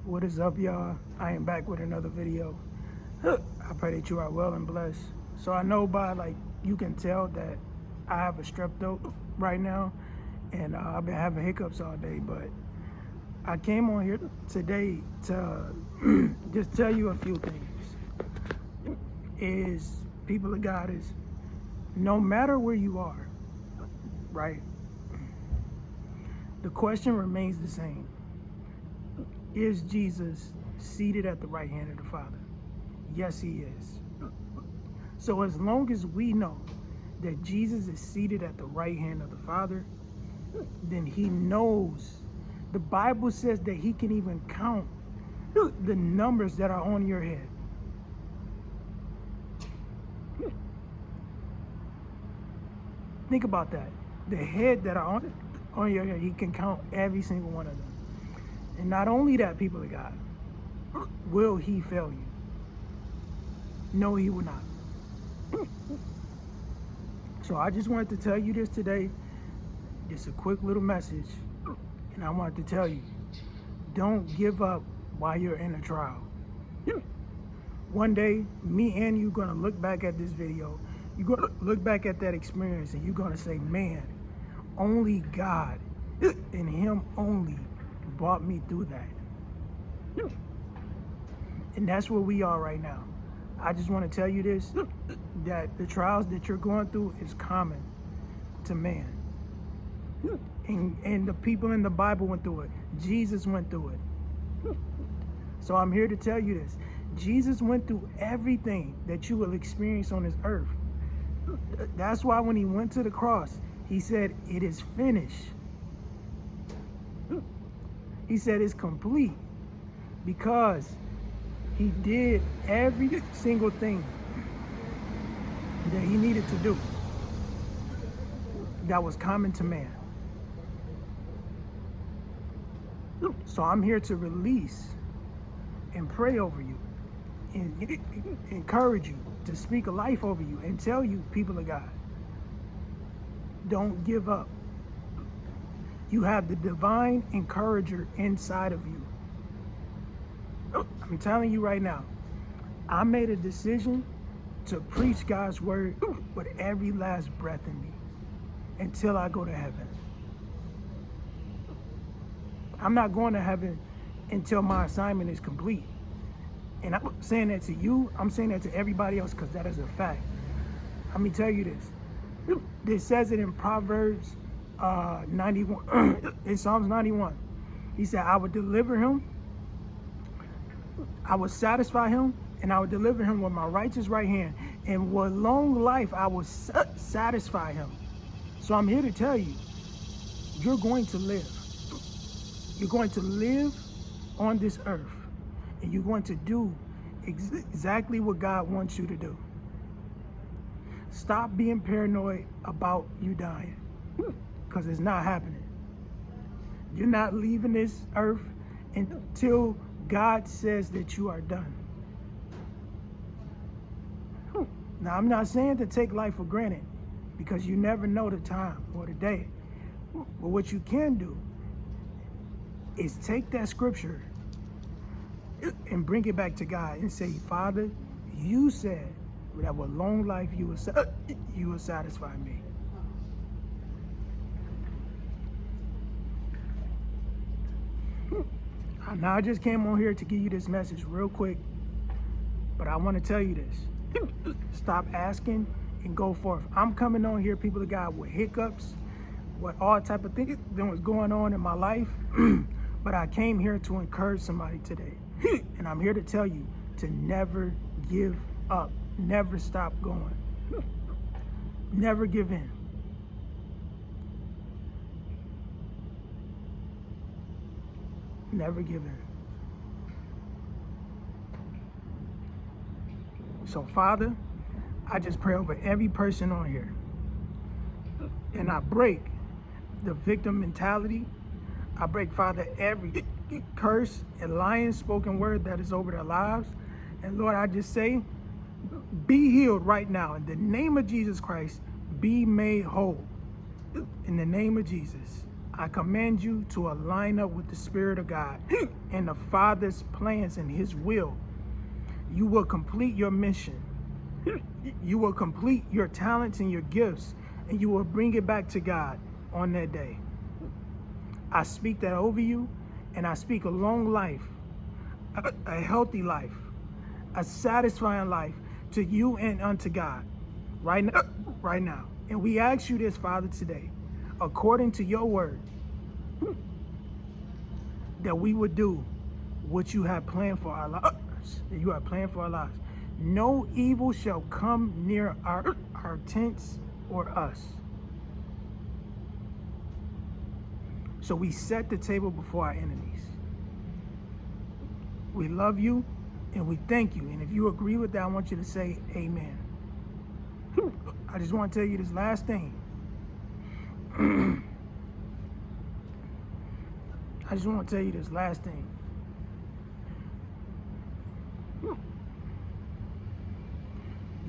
What is up, y'all? I am back with another video. I pray that you are well and blessed. So I know by you can tell that I have a strep throat right now, and I've been having hiccups all day, but I came on here today to just tell you a few things. People of God, is no matter where you are, right? The question remains the same. Is Jesus seated at the right hand of the Father? Yes, he is. So as long as we know that Jesus is seated at the right hand of the Father, then he knows. The Bible says that he can even count the numbers that are on your head. Think about that. The head that are on your head, he can count every single one of them. And not only that, people of God, will he fail you? No, he will not. So I just wanted to tell you this today. Just a quick little message. And I wanted to tell you, don't give up while you're in a trial. One day, me and you gonna look back at this video. You're gonna look back at that experience and you're gonna say, man, only God and him only brought me through that. And that's where we are right now. I just want to tell you this, that the trials that you're going through is common to man. And the people in the Bible went through it. Jesus went through it. So I'm here to tell you this. Jesus went through everything that you will experience on this earth. That's why when he went to the cross, he said, it is finished. He said it's complete, because he did every single thing that he needed to do that was common to man. So I'm here to release and pray over you and encourage you, to speak a life over you and tell you, people of God, don't give up. You have the divine encourager inside of you. I'm telling you right now, I made a decision to preach God's word with every last breath in me until I go to heaven. I'm not going to heaven until my assignment is complete. And I'm saying that to you, I'm saying that to everybody else, because that is a fact. Let me tell you this. It says it in Proverbs 91, in Psalms 91. He said, I would deliver him, I would satisfy him, and I would deliver him with my righteous right hand. And with long life, I will satisfy him. So I'm here to tell you, you're going to live. You're going to live on this earth. And you're going to do exactly what God wants you to do. Stop being paranoid about you dying, because it's not happening. You're not leaving this earth until God says that you are done. Now, I'm not saying to take life for granted, because you never know the time or the day. But what you can do is take that scripture and bring it back to God and say, Father, you said that with long life you will satisfy me. Now, I just came on here to give you this message real quick, but I want to tell you this. Stop asking and go forth. I'm coming on here, people of God, with hiccups, with all type of things that was going on in my life. But I came here to encourage somebody today. And I'm here to tell you to never give up. Never stop going. Never give in. Never give in. So, Father, I just pray over every person on here. And I break the victim mentality. I break, Father, every curse and lying spoken word that is over their lives. And Lord, I just say, be healed right now. In the name of Jesus Christ, be made whole. In the name of Jesus, I command you to align up with the Spirit of God and the Father's plans and His will. You will complete your mission. You will complete your talents and your gifts, and you will bring it back to God on that day. I speak that over you, and I speak a long life, a healthy life, a satisfying life to you and unto God right now, right now. And we ask you this, Father, today, according to your word, that we would do what you have planned for our lives. That you have planned for our lives. No evil shall come near our tents or us. So we set the table before our enemies. We love you and we thank you. And if you agree with that, I want you to say amen. I just want to tell you this last thing. I just want to tell you this last thing.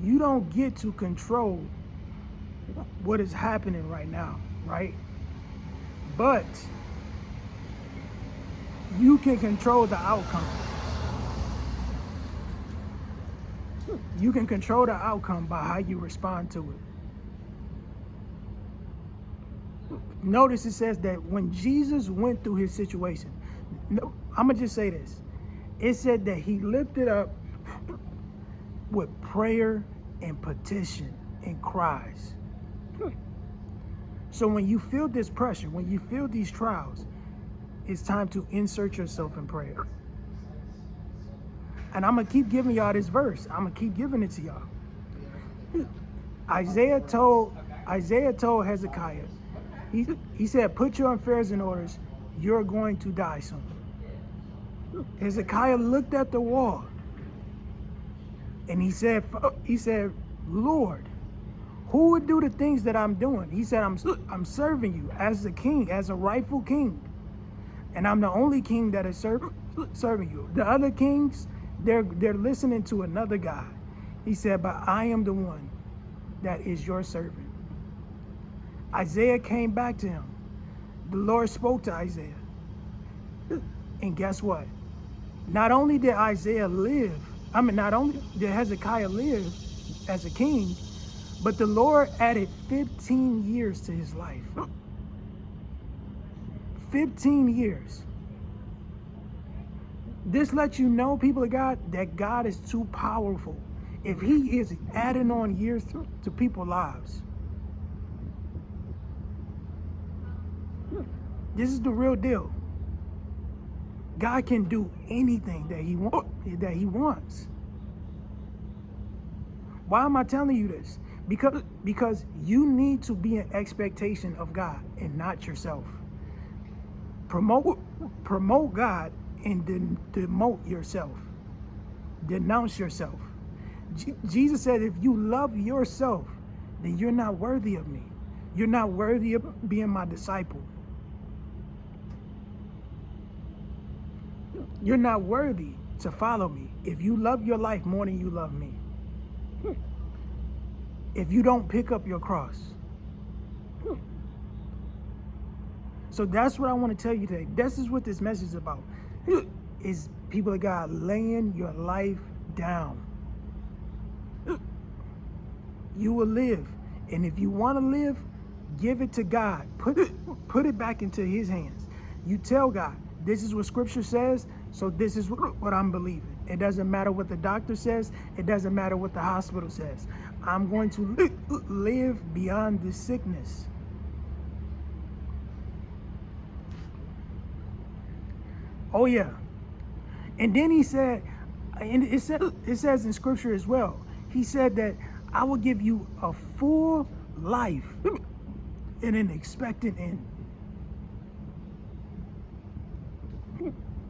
You don't get to control what is happening right now, right? But you can control the outcome. You can control the outcome by how you respond to it. Notice it says that when Jesus went through his situation, I'm going to just say this. It said that he lifted up with prayer and petition and cries. So when you feel this pressure, when you feel these trials, it's time to insert yourself in prayer. And I'm going to keep giving y'all this verse. I'm going to keep giving it to y'all. Isaiah told Hezekiah, he said, put your affairs in order. You're going to die soon. Hezekiah looked at the wall and he said, Lord, who would do the things that I'm doing? He said, I'm serving you as the king, as a rightful king. And I'm the only king that is serving you. The other kings, they're listening to another God. He said, but I am the one that is your servant. Isaiah came back to him. The Lord spoke to Isaiah. And guess what? Not only did Isaiah live, not only did Hezekiah live as a king, but the Lord added 15 years to his life. 15 years. This lets you know, people of God, that God is too powerful. If he is adding on years to people's lives. This is the real deal. God can do anything that he wants. Why am I telling you this? Because you need to be in expectation of God and not yourself. Promote God and demote yourself. Denounce yourself. Jesus said, if you love yourself, then you're not worthy of me. You're not worthy of being my disciple. You're not worthy to follow me if you love your life more than you love me. If you don't pick up your cross. So that's what I want to tell you today. This is what this message is about. Is people of God laying your life down. You will live. And if you want to live, give it to God. Put it back into his hands. You tell God, this is what scripture says, so this is what I'm believing. It doesn't matter what the doctor says. It doesn't matter what the hospital says. I'm going to live beyond this sickness. Oh yeah. And then he said, and it says in scripture as well, he said that I will give you a full life and an expectant end.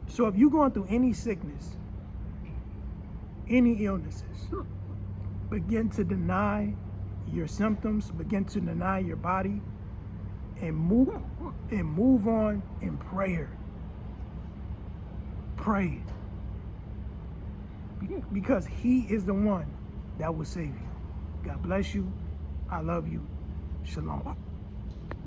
So if you're going through any sickness, any illnesses, begin to deny your symptoms, begin to deny your body, and move on in prayer. Pray. Because he is the one that will save you. God bless you. I love you. Shalom.